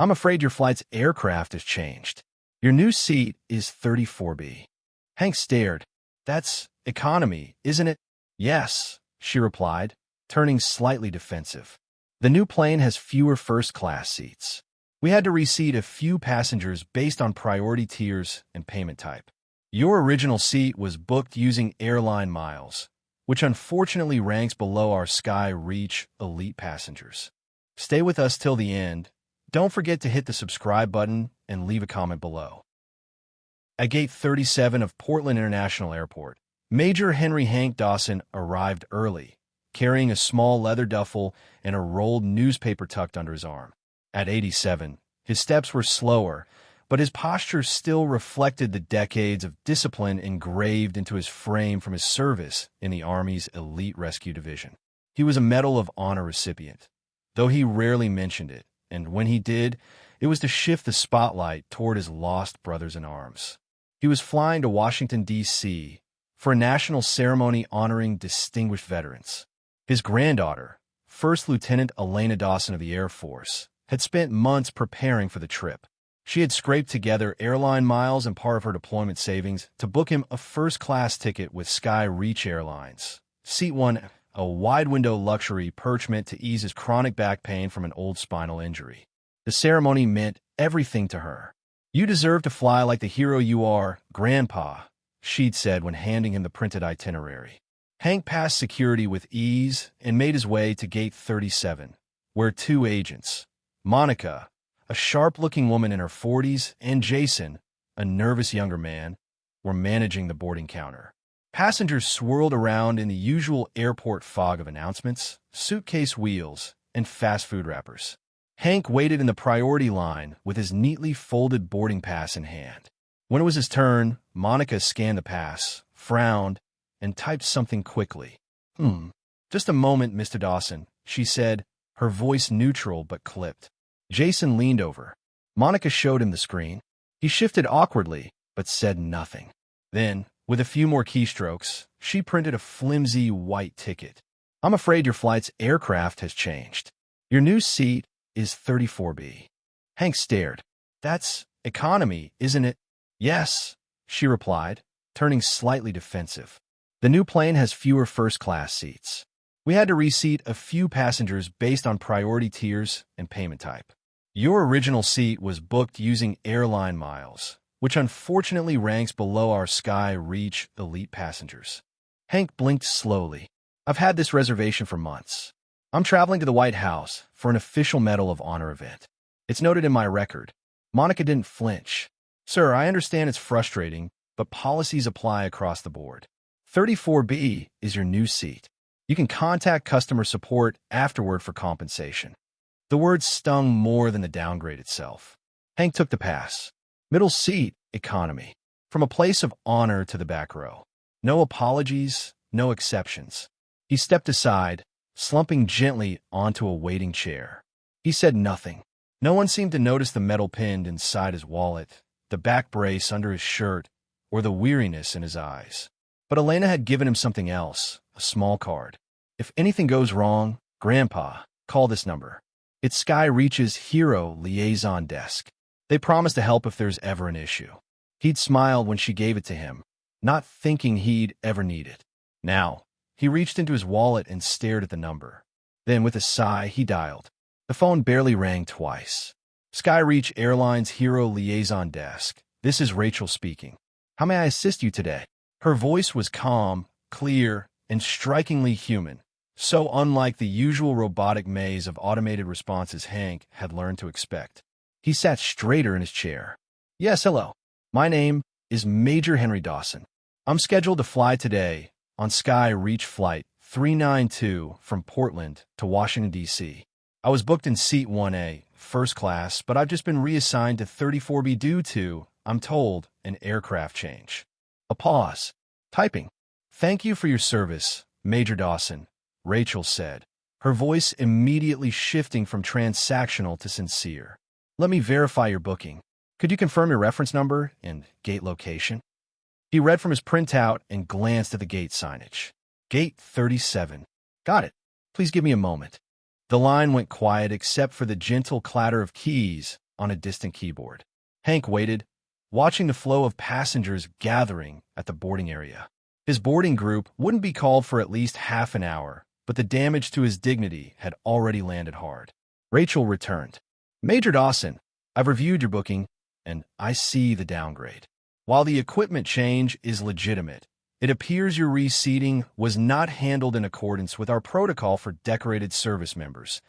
I'm afraid your flight's aircraft has changed. Your new seat is 34B. Hank stared. That's economy, isn't it? Yes, she replied, turning slightly defensive. The new plane has fewer first-class seats. We had to reseat a few passengers based on priority tiers and payment type. Your original seat was booked using airline miles, which unfortunately ranks below our Sky Reach elite passengers. Stay with us till the end. Don't forget to hit the subscribe button and leave a comment below. At Gate 37 of Portland International Airport, Major Henry Hank Dawson arrived early, carrying a small leather duffel and a rolled newspaper tucked under his arm. At 87, his steps were slower, but his posture still reflected the decades of discipline engraved into his frame from his service in the Army's Elite Rescue Division. He was a Medal of Honor recipient, though he rarely mentioned it, and when he did, it was to shift the spotlight toward his lost brothers in arms. He was flying to Washington, D.C., for a national ceremony honoring distinguished veterans. His granddaughter, First Lieutenant Elena Dawson of the Air Force, had spent months preparing for the trip. She had scraped together airline miles and part of her deployment savings to book him a first-class ticket with Sky Reach Airlines. Seat 1, a wide-window luxury perch meant to ease his chronic back pain from an old spinal injury. The ceremony meant everything to her. "You deserve to fly like the hero you are, Grandpa," she'd said when handing him the printed itinerary. Hank passed security with ease and made his way to Gate 37, where two agents, Monica, a sharp-looking woman in her 40s, and Jason, a nervous younger man, were managing the boarding counter. Passengers swirled around in the usual airport fog of announcements, suitcase wheels, and fast food wrappers. Hank waited in the priority line with his neatly folded boarding pass in hand. When it was his turn, Monica scanned the pass, frowned, and typed something quickly. Just a moment, Mr. Dawson," she said, her voice neutral but clipped. Jason leaned over. Monica showed him the screen. He shifted awkwardly, but said nothing. Then, with a few more keystrokes, she printed a flimsy white ticket. "I'm afraid your flight's aircraft has changed. Your new seat is 34B. Hank stared. "That's economy, isn't it?" "Yes," she replied, turning slightly defensive. "The new plane has fewer first-class seats. We had to reseat a few passengers based on priority tiers and payment type. Your original seat was booked using airline miles, which unfortunately ranks below our Sky Reach elite passengers." Hank blinked slowly. "I've had this reservation for months. I'm traveling to the White House for an official Medal of Honor event. It's noted in my record." Monica didn't flinch. "Sir, I understand it's frustrating, but policies apply across the board. 34B is your new seat. You can contact customer support afterward for compensation." The words stung more than the downgrade itself. Hank took the pass. Middle seat, economy. From a place of honor to the back row. No apologies, no exceptions. He stepped aside, slumping gently onto a waiting chair. He said nothing. No one seemed to notice the metal pinned inside his wallet, the back brace under his shirt, or the weariness in his eyes. But Elena had given him something else, a small card. "If anything goes wrong, Grandpa, call this number. It's Sky Reach's Hero Liaison Desk. They promise to help if there's ever an issue." He'd smiled when she gave it to him, not thinking he'd ever need it. Now, he reached into his wallet and stared at the number. Then, with a sigh, he dialed. The phone barely rang twice. "Sky Reach Airlines Hero Liaison Desk. This is Rachel speaking. How may I assist you today?" Her voice was calm, clear, and strikingly human, so unlike the usual robotic maze of automated responses Hank had learned to expect. He sat straighter in his chair. "Yes, hello. My name is Major Henry Dawson. I'm scheduled to fly today on Sky Reach Flight 392 from Portland to Washington, D.C. I was booked in Seat 1A, first class, but I've just been reassigned to 34B due to, I'm told, an aircraft change." A pause. Typing. "Thank you for your service, Major Dawson," Rachel said, her voice immediately shifting from transactional to sincere. "Let me verify your booking. Could you confirm your reference number and gate location?" He read from his printout and glanced at the gate signage. "Gate 37. Got it. Please give me a moment." The line went quiet except for the gentle clatter of keys on a distant keyboard. Hank waited, watching the flow of passengers gathering at the boarding area. His boarding group wouldn't be called for at least half an hour, but the damage to his dignity had already landed hard. Rachel returned. "Major Dawson, I've reviewed your booking, and I see the downgrade. While the equipment change is legitimate, it appears your reseating was not handled in accordance with our protocol for decorated service members,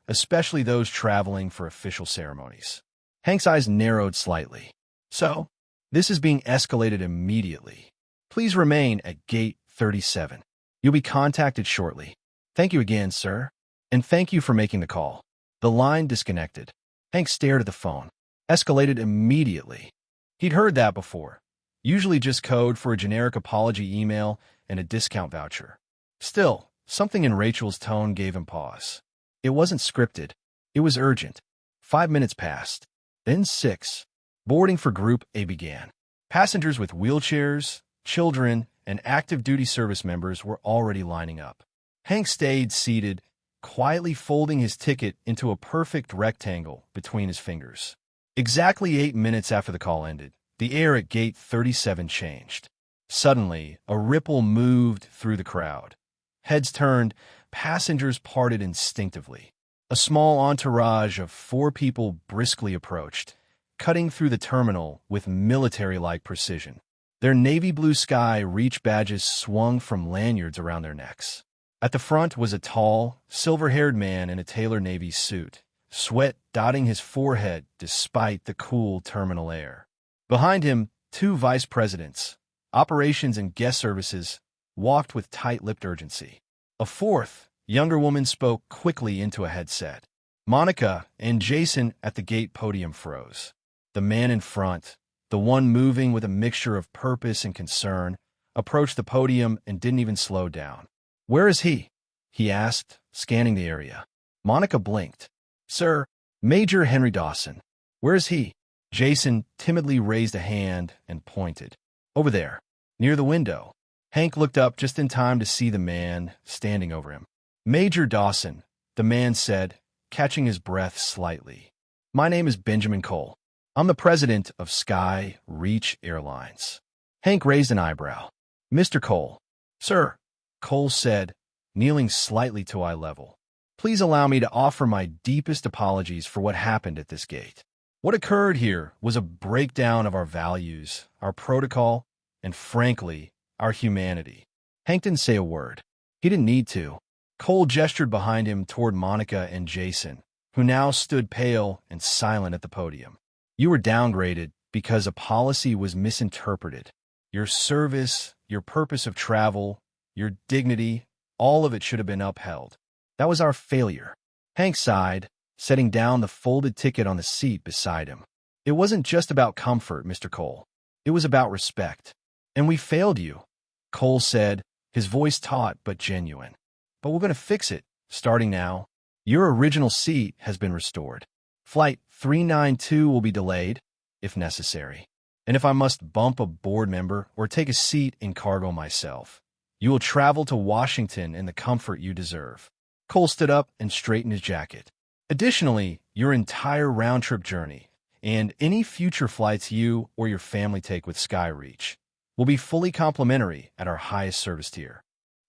especially those traveling for official ceremonies." Hank's eyes narrowed slightly. "So, this is being escalated immediately. Please remain at gate 37. You'll be contacted shortly. Thank you again, sir. And thank you for making the call." The line disconnected. Hank stared at the phone. Escalated immediately. He'd heard that before. Usually just code for a generic apology email and a discount voucher. Still, something in Rachel's tone gave him pause. It wasn't scripted. It was urgent. 5 minutes passed. Then 6. Boarding for Group A began. Passengers with wheelchairs, children, and active duty service members were already lining up. Hank stayed seated, quietly folding his ticket into a perfect rectangle between his fingers. Exactly 8 minutes after the call ended, the air at gate 37 changed. Suddenly, a ripple moved through the crowd. Heads turned, passengers parted instinctively. A small entourage of 4 people briskly approached, cutting through the terminal with military-like precision. Their navy blue sky reach badges swung from lanyards around their necks. At the front was a tall, silver-haired man in a tailored navy suit, sweat dotting his forehead despite the cool terminal air. Behind him, 2 vice presidents, operations and guest services, walked with tight-lipped urgency. A 4th, younger woman spoke quickly into a headset. Monica and Jason at the gate podium froze. The man in front, the one moving with a mixture of purpose and concern, approached the podium and didn't even slow down. "Where is he?" he asked, scanning the area. Monica blinked. "Sir, Major Henry Dawson. Where is he?" Jason timidly raised a hand and pointed. "Over there, near the window." Hank looked up just in time to see the man standing over him. "Major Dawson," the man said, catching his breath slightly. "My name is Benjamin Cole. I'm the president of Sky Reach Airlines." Hank raised an eyebrow. "Mr. Cole." "Sir," Cole said, kneeling slightly to eye level, "please allow me to offer my deepest apologies for what happened at this gate. What occurred here was a breakdown of our values, our protocol, and frankly, our humanity." Hank didn't say a word. He didn't need to. Cole gestured behind him toward Monica and Jason, who now stood pale and silent at the podium. "You were downgraded because a policy was misinterpreted. Your service, your purpose of travel, your dignity, all of it should have been upheld. That was our failure." Hank sighed, setting down the folded ticket on the seat beside him. "It wasn't just about comfort, Mr. Cole. It was about respect. And we failed you," Cole said, his voice taut but genuine. "But we're going to fix it, starting now. Your original seat has been restored. Flight 392 will be delayed, if necessary. And if I must bump a board member or take a seat in cargo myself, you will travel to Washington in the comfort you deserve." Cole stood up and straightened his jacket. "Additionally, your entire round-trip journey and any future flights you or your family take with SkyReach will be fully complimentary at our highest service tier."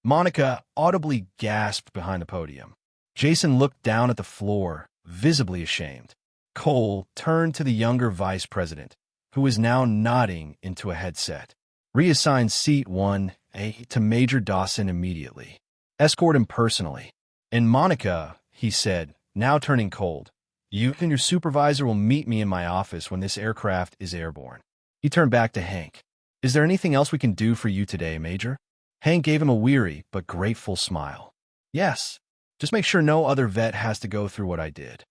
Monica audibly gasped behind the podium. Jason looked down at the floor, visibly ashamed. Cole turned to the younger vice president, who was now nodding into a headset. "Reassign seat 1A to Major Dawson immediately. Escort him personally. And Monica," he said, now turning cold, "you and your supervisor will meet me in my office when this aircraft is airborne." He turned back to Hank. "Is there anything else we can do for you today, Major?" Hank gave him a weary but grateful smile. "Yes. Just make sure no other vet has to go through what I did."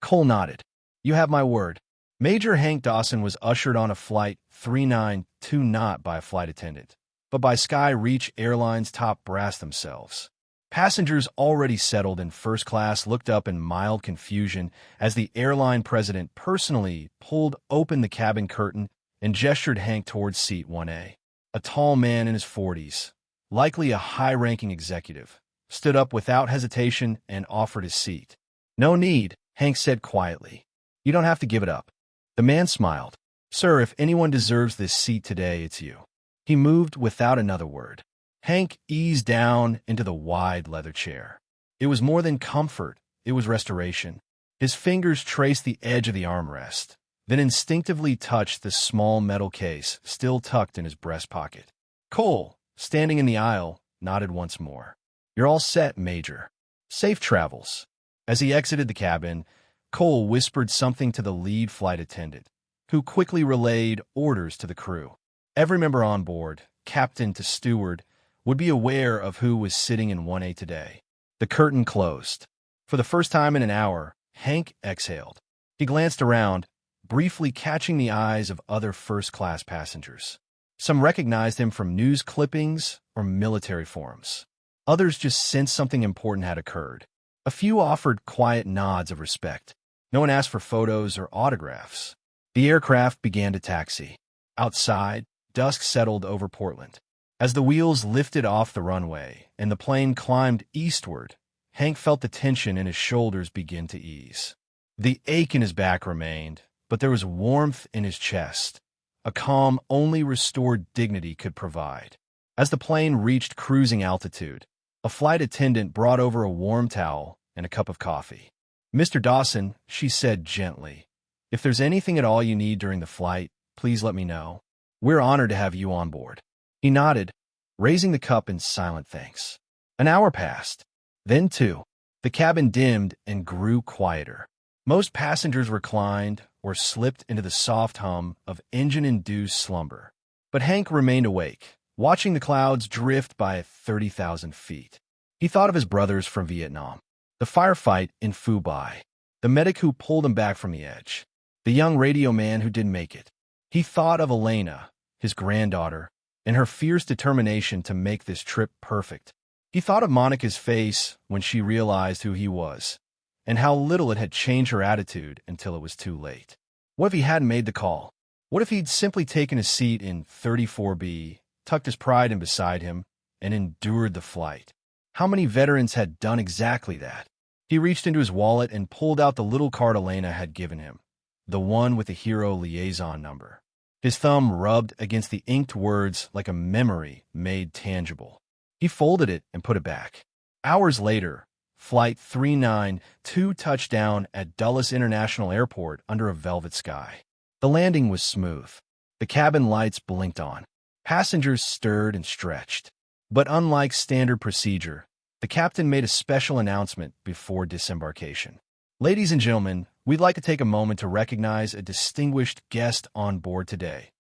Cole nodded. "You have my word." Major Hank Dawson was ushered on a flight 392 not by a flight attendant, but by Sky Reach Airlines' top brass themselves. Passengers already settled in first class looked up in mild confusion as the airline president personally pulled open the cabin curtain and gestured Hank towards seat 1A. A tall man in his 40s, likely a high-ranking executive, stood up without hesitation and offered his seat. "No need," Hank said quietly. You don't have to give it up. The man smiled. Sir, if anyone deserves this seat today, it's you. He moved without another word. Hank eased down into the wide leather chair. It was more than comfort, it was restoration. His fingers traced the edge of the armrest, then instinctively touched the small metal case still tucked in his breast pocket. Cole, standing in the aisle, nodded once more. You're all set, Major. Safe travels. As he exited the cabin, Cole whispered something to the lead flight attendant, who quickly relayed orders to the crew. Every member on board, captain to steward, would be aware of who was sitting in 1A today. The curtain closed. For the first time in an hour, Hank exhaled. He glanced around, briefly catching the eyes of other first-class passengers. Some recognized him from news clippings or military forums. Others just sensed something important had occurred. A few offered quiet nods of respect. No one asked for photos or autographs. The aircraft began to taxi. Outside, dusk settled over Portland. As the wheels lifted off the runway and the plane climbed eastward, Hank felt the tension in his shoulders begin to ease. The ache in his back remained, but there was warmth in his chest, a calm only restored dignity could provide. As the plane reached cruising altitude, a flight attendant brought over a warm towel and a cup of coffee. Mr. Dawson, she said gently, if there's anything at all you need during the flight, please let me know. We're honored to have you on board. He nodded, raising the cup in silent thanks. An hour passed. Then two. The cabin dimmed and grew quieter. Most passengers reclined or slipped into the soft hum of engine-induced slumber. But Hank remained awake, watching the clouds drift by 30,000 feet. He thought of his brothers from Vietnam, the firefight in Phu Bai, the medic who pulled him back from the edge, the young radio man who didn't make it. He thought of Elena, his granddaughter, and her fierce determination to make this trip perfect. He thought of Monica's face when she realized who he was, and how little it had changed her attitude until it was too late. What if he hadn't made the call? What if he'd simply taken a seat in 34B, tucked his pride in beside him, and endured the flight? How many veterans had done exactly that? He reached into his wallet and pulled out the little card Elena had given him, the one with the hero liaison number. His thumb rubbed against the inked words like a memory made tangible. He folded it and put it back. Hours later, Flight 392 touched down at Dulles International Airport under a velvet sky. The landing was smooth. The cabin lights blinked on. Passengers stirred and stretched. But unlike standard procedure, the captain made a special announcement before disembarkation. Ladies and gentlemen, we'd like to take a moment to recognize a distinguished guest on board today,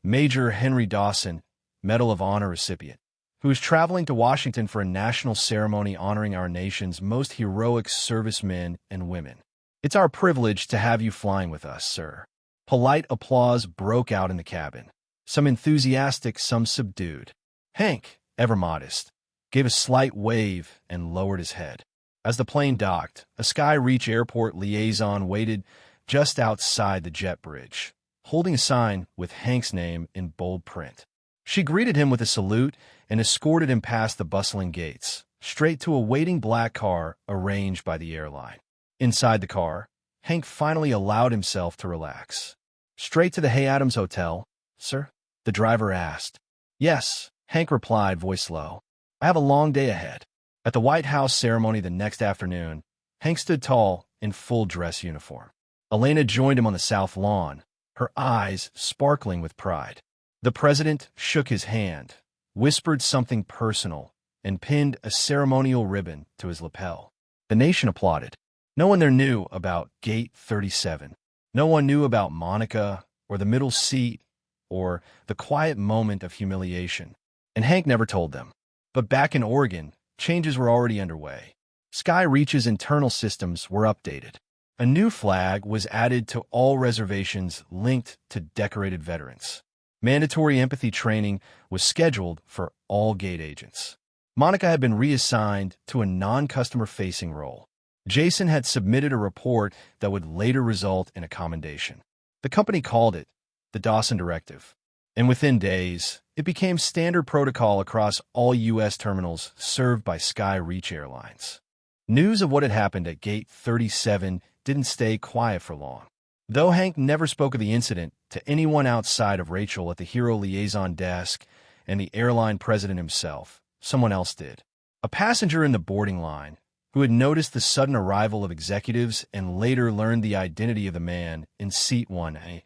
Major Henry Dawson, Medal of Honor recipient, who is traveling to Washington for a national ceremony honoring our nation's most heroic servicemen and women. It's our privilege to have you flying with us, sir. Polite applause broke out in the cabin, some enthusiastic, some subdued. Hank, ever modest, gave a slight wave and lowered his head. As the plane docked, a Sky Reach Airport liaison waited just outside the jet bridge, holding a sign with Hank's name in bold print. She greeted him with a salute and escorted him past the bustling gates, straight to a waiting black car arranged by the airline. Inside the car, Hank finally allowed himself to relax. Straight to the Hay Adams Hotel, sir? The driver asked. Yes, Hank replied, voice low. I have a long day ahead. At the White House ceremony the next afternoon, Hank stood tall in full dress uniform. Elena joined him on the south lawn, her eyes sparkling with pride. The president shook his hand, whispered something personal, and pinned a ceremonial ribbon to his lapel. The nation applauded. No one there knew about Gate 37. No one knew about Monica or the middle seat or the quiet moment of humiliation. And Hank never told them. But back in Oregon, changes were already underway. Sky Reach's internal systems were updated. A new flag was added to all reservations linked to decorated veterans. Mandatory empathy training was scheduled for all gate agents. Monica had been reassigned to a non-customer-facing role. Jason had submitted a report that would later result in a commendation. The company called it the Dawson Directive, and within days, it became standard protocol across all U.S. terminals served by Sky Reach Airlines. News of what had happened at Gate 37 didn't stay quiet for long. Though Hank never spoke of the incident to anyone outside of Rachel at the Hero liaison desk and the airline president himself, someone else did. A passenger in the boarding line, who had noticed the sudden arrival of executives and later learned the identity of the man in seat 1A,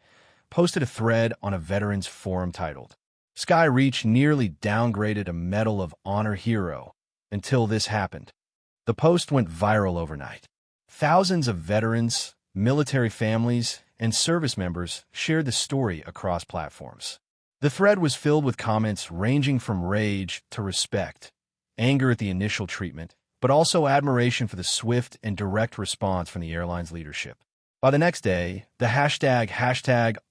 posted a thread on a veterans forum titled, "Sky Reach nearly downgraded a Medal of Honor hero until this happened." The post went viral overnight. Thousands of veterans, military families, and service members shared the story across platforms. The thread was filled with comments ranging from rage to respect, anger at the initial treatment, but also admiration for the swift and direct response from the airline's leadership. By the next day, the hashtag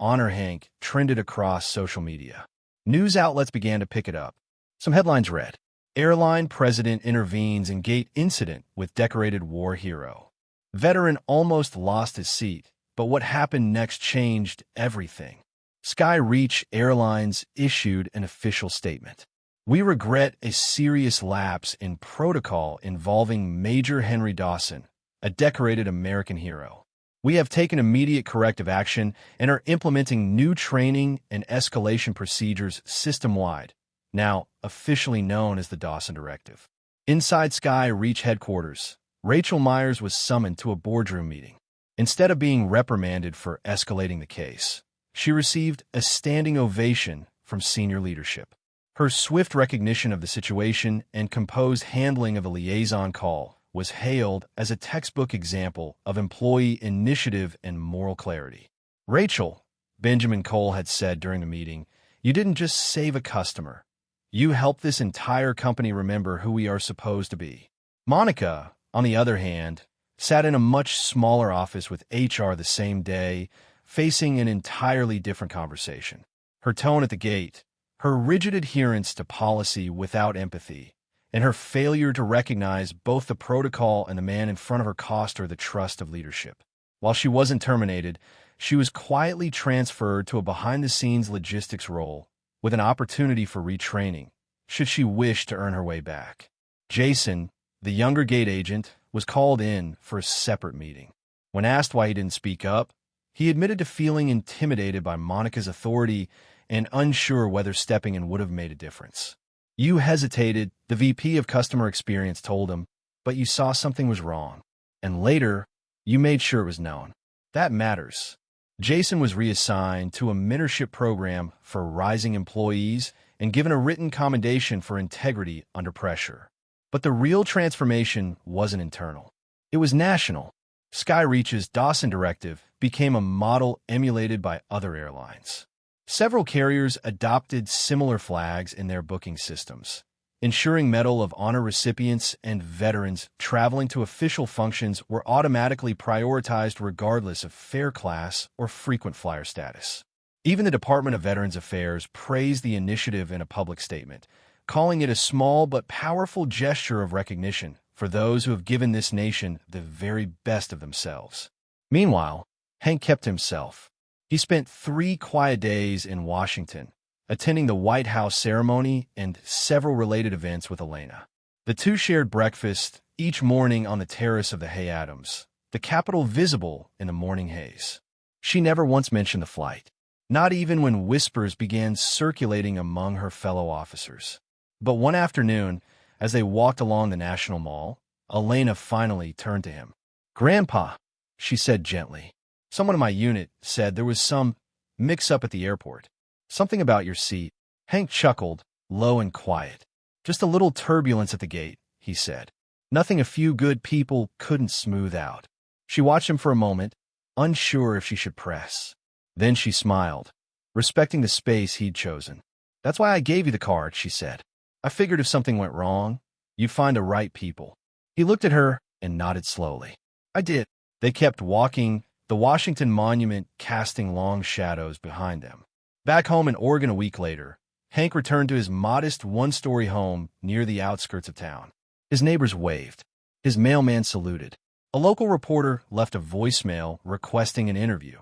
#HonorHank trended across social media. News outlets began to pick it up. Some headlines read, "Airline President Intervenes in Gate Incident with Decorated War Hero." Veteran almost lost his seat, but what happened next changed everything. Sky Reach Airlines issued an official statement. "We regret a serious lapse in protocol involving Major Henry Dawson, a decorated American hero. We have taken immediate corrective action and are implementing new training and escalation procedures system-wide, now officially known as the Dawson Directive." Inside Sky Reach headquarters, Rachel Myers was summoned to a boardroom meeting. Instead of being reprimanded for escalating the case, she received a standing ovation from senior leadership. Her swift recognition of the situation and composed handling of a liaison call was hailed as a textbook example of employee initiative and moral clarity. "Rachel," Benjamin Cole had said during the meeting, "you didn't just save a customer. You helped this entire company remember who we are supposed to be." Monica, on the other hand, sat in a much smaller office with HR the same day, facing an entirely different conversation. Her tone at the gate, her rigid adherence to policy without empathy, and her failure to recognize both the protocol and the man in front of her cost her the trust of leadership. While she wasn't terminated, she was quietly transferred to a behind-the-scenes logistics role with an opportunity for retraining, should she wish to earn her way back. Jason, the younger gate agent, was called in for a separate meeting. When asked why he didn't speak up, he admitted to feeling intimidated by Monica's authority and unsure whether stepping in would have made a difference. "You hesitated," the VP of Customer Experience told him, "but you saw something was wrong. And later, you made sure it was known. That matters." Jason was reassigned to a mentorship program for rising employees and given a written commendation for integrity under pressure. But the real transformation wasn't internal. It was national. Sky Reach's Dawson Directive became a model emulated by other airlines. Several carriers adopted similar flags in their booking systems, ensuring Medal of Honor recipients and veterans traveling to official functions were automatically prioritized regardless of fare class or frequent flyer status. Even the Department of Veterans Affairs praised the initiative in a public statement, calling it a small but powerful gesture of recognition for those who have given this nation the very best of themselves. Meanwhile, Hank kept himself. He spent 3 quiet days in Washington, attending the White House ceremony and several related events with Elena. The two shared breakfast each morning on the terrace of the Hay Adams, the Capitol visible in the morning haze. She never once mentioned the flight, not even when whispers began circulating among her fellow officers. But one afternoon, as they walked along the National Mall, Elena finally turned to him. "Grandpa," she said gently, "someone in my unit said there was some mix-up at the airport. Something about your seat." Hank chuckled, low and quiet. "Just a little turbulence at the gate," he said. "Nothing a few good people couldn't smooth out." She watched him for a moment, unsure if she should press. Then she smiled, respecting the space he'd chosen. "That's why I gave you the card," she said. "I figured if something went wrong, you'd find the right people." He looked at her and nodded slowly. "I did." They kept walking, the Washington Monument casting long shadows behind them. Back home in Oregon a week later, Hank returned to his modest one-story home near the outskirts of town. His neighbors waved. His mailman saluted. A local reporter left a voicemail requesting an interview.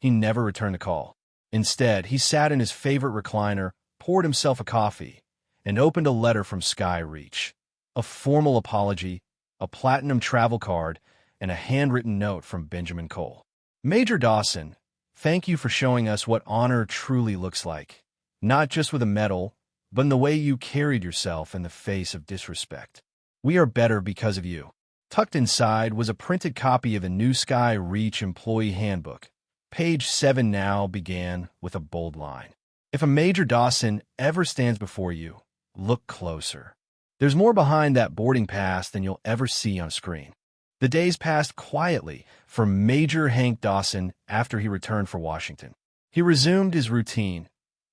He never returned the call. Instead, he sat in his favorite recliner, poured himself a coffee, and opened a letter from Sky Reach. A formal apology, a platinum travel card, and a handwritten note from Benjamin Cole. "Major Dawson, Thank you for showing us what honor truly looks like. Not just with a medal, but in the way you carried yourself in the face of disrespect. We are better because of you." Tucked inside was a printed copy of the New Sky Reach Employee Handbook. Page 7 now began with a bold line. "If a Major Dawson ever stands before you, look closer. There's more behind that boarding pass than you'll ever see on screen." The days passed quietly for Major Hank Dawson after he returned for Washington. He resumed his routine: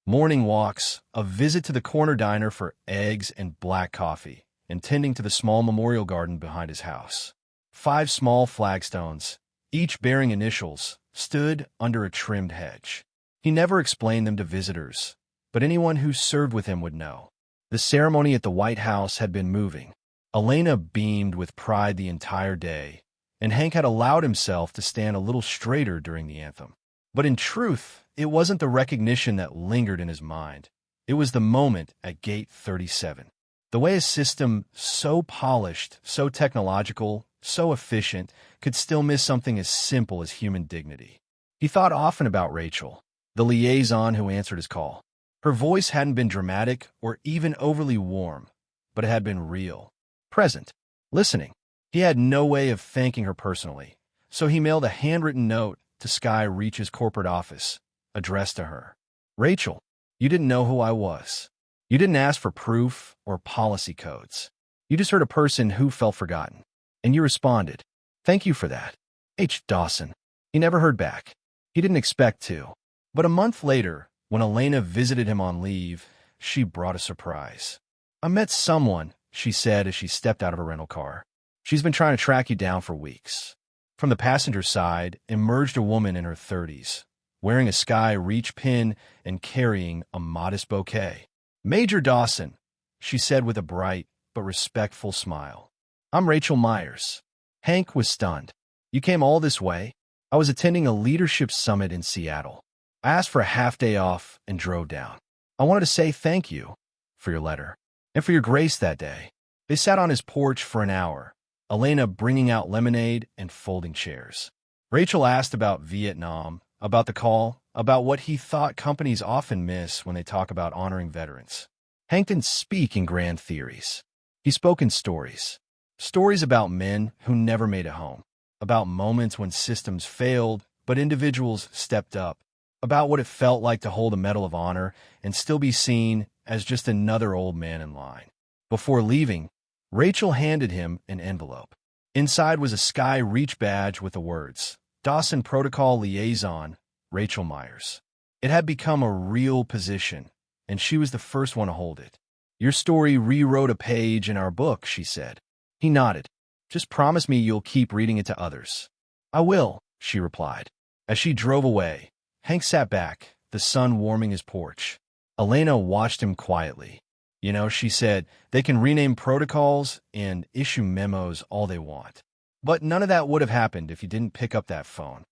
morning walks, a visit to the corner diner for eggs and black coffee, and tending to the small memorial garden behind his house. 5 small flagstones, each bearing initials, stood under a trimmed hedge. He never explained them to visitors, but anyone who served with him would know. The ceremony at the White House had been moving. Elena beamed with pride the entire day, and Hank had allowed himself to stand a little straighter during the anthem. But in truth, it wasn't the recognition that lingered in his mind. It was the moment at Gate 37. The way a system so polished, so technological, so efficient could still miss something as simple as human dignity. He thought often about Rachel, the liaison who answered his call. Her voice hadn't been dramatic or even overly warm, but it had been real, present, listening. He had no way of thanking her personally, so he mailed a handwritten note to Sky Reach's corporate office, addressed to her. "Rachel, you didn't know who I was. You didn't ask for proof or policy codes. You just heard a person who felt forgotten, and you responded. Thank you for that. H. Dawson." He never heard back. He didn't expect to. But a month later, when Elena visited him on leave, she brought a surprise. "I met someone," she said as she stepped out of her rental car. "She's been trying to track you down for weeks." From the passenger side emerged a woman in her 30s, wearing a Sky Reach pin and carrying a modest bouquet. "Major Dawson," she said with a bright but respectful smile. "I'm Rachel Myers." Hank was stunned. "You came all this way?" "I was attending a leadership summit in Seattle. I asked for a half-day off and drove down. I wanted to say thank you for your letter and for your grace that day." They sat on his porch for an hour, Elena bringing out lemonade and folding chairs. Rachel asked about Vietnam, about the call, about what he thought companies often miss when they talk about honoring veterans. Hank didn't speak in grand theories. He spoke in stories. Stories about men who never made it home, about moments when systems failed but individuals stepped up, about what it felt like to hold a Medal of Honor and still be seen as just another old man in line. Before leaving, Rachel handed him an envelope. Inside was a Sky Reach badge with the words, "Dawson Protocol Liaison, Rachel Myers." It had become a real position, and she was the first one to hold it. "Your story rewrote a page in our book," she said. He nodded. "Just promise me you'll keep reading it to others." "I will," she replied. As she drove away, Hank sat back, the sun warming his porch. Elena watched him quietly. "You know," she said, "they can rename protocols and issue memos all they want. But none of that would have happened if you didn't pick up that phone."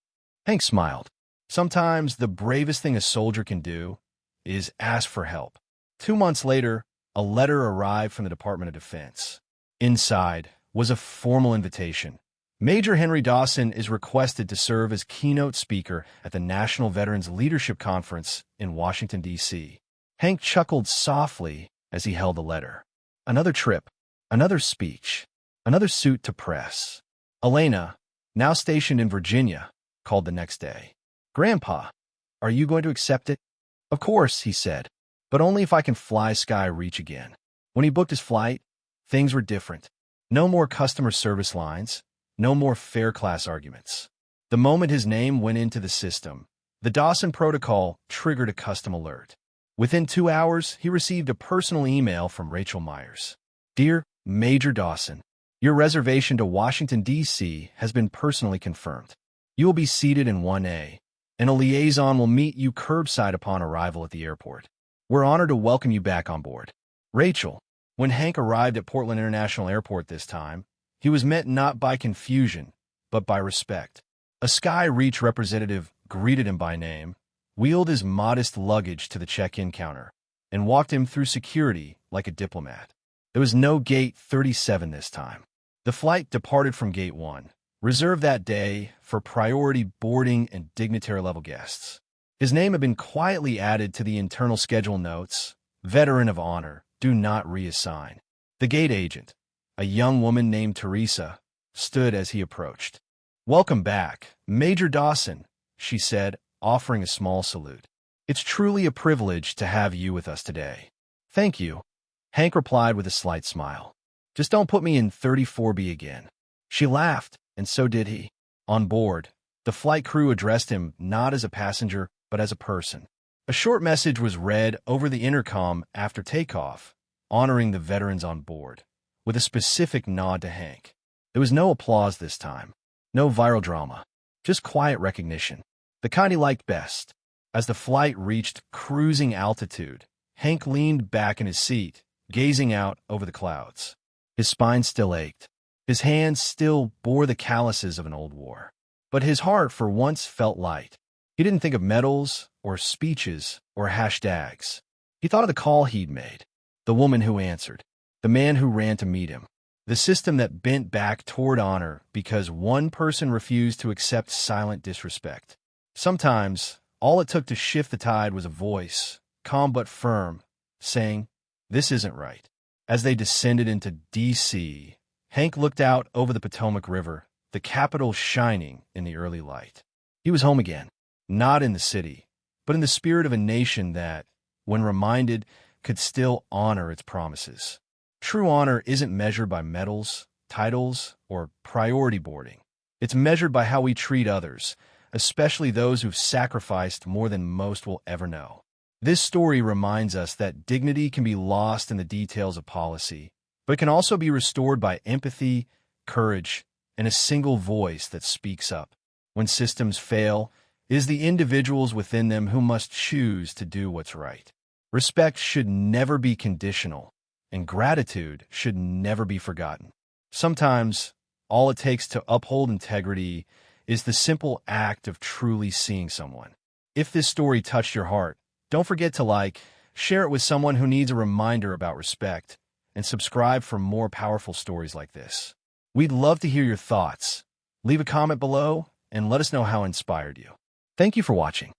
Hank smiled. Sometimes the bravest thing a soldier can do is ask for help. 2 months later, a letter arrived from the Department of Defense. Inside was a formal invitation. "Major Henry Dawson is requested to serve as keynote speaker at the National Veterans Leadership Conference in Washington, D.C. Hank chuckled softly as he held the letter. Another trip, another speech, another suit to press. Elena, now stationed in Virginia, called the next day. "Grandpa, are you going to accept it?" "Of course," he said, "but only if I can fly Sky Reach again." When he booked his flight, things were different. No more customer service lines, no more fare class arguments. The moment his name went into the system, the Dawson Protocol triggered a custom alert. Within 2 hours, he received a personal email from Rachel Myers. "Dear Major Dawson, your reservation to Washington, D.C. has been personally confirmed. You will be seated in 1A, and a liaison will meet you curbside upon arrival at the airport. We're honored to welcome you back on board. Rachel." When Hank arrived at Portland International Airport this time, he was met not by confusion, but by respect. A Sky Reach representative greeted him by name, wheeled his modest luggage to the check-in counter, and walked him through security like a diplomat. There was no Gate 37 this time. The flight departed from Gate 1, reserved that day for priority boarding and dignitary-level guests. His name had been quietly added to the internal schedule notes. Veteran of honor, do not reassign. The gate agent, a young woman named Teresa, stood as he approached. Welcome back, Major Dawson, she said, offering a small salute. It's truly a privilege to have you with us today. Thank you, Hank replied with a slight smile. Just don't put me in 34B again. She laughed, and so did he. On board, the flight crew addressed him not as a passenger, but as a person. A short message was read over the intercom after takeoff, honoring the veterans on board, with a specific nod to Hank. There was no applause this time, no viral drama, just quiet recognition, the kind he liked best. As the flight reached cruising altitude, Hank leaned back in his seat, gazing out over the clouds. His spine still ached. His hands still bore the calluses of an old war. But his heart for once felt light. He didn't think of medals or speeches or hashtags. He thought of the call he'd made, the woman who answered, the man who ran to meet him, the system that bent back toward honor because one person refused to accept silent disrespect. Sometimes, all it took to shift the tide was a voice, calm but firm, saying, "This isn't right." As they descended into D.C., Hank looked out over the Potomac River, the capital shining in the early light. He was home again, not in the city, but in the spirit of a nation that, when reminded, could still honor its promises. True honor isn't measured by medals, titles, or priority boarding. It's measured by how we treat others, especially those who've sacrificed more than most will ever know. This story reminds us that dignity can be lost in the details of policy, but can also be restored by empathy, courage, and a single voice that speaks up. When systems fail, it is the individuals within them who must choose to do what's right. Respect should never be conditional, and gratitude should never be forgotten. Sometimes, all it takes to uphold integrity is the simple act of truly seeing someone. If this story touched your heart, don't forget to share it with someone who needs a reminder about respect, and subscribe for more powerful stories like this. We'd love to hear your thoughts. Leave a comment below and let us know how it inspired you. Thank you for watching.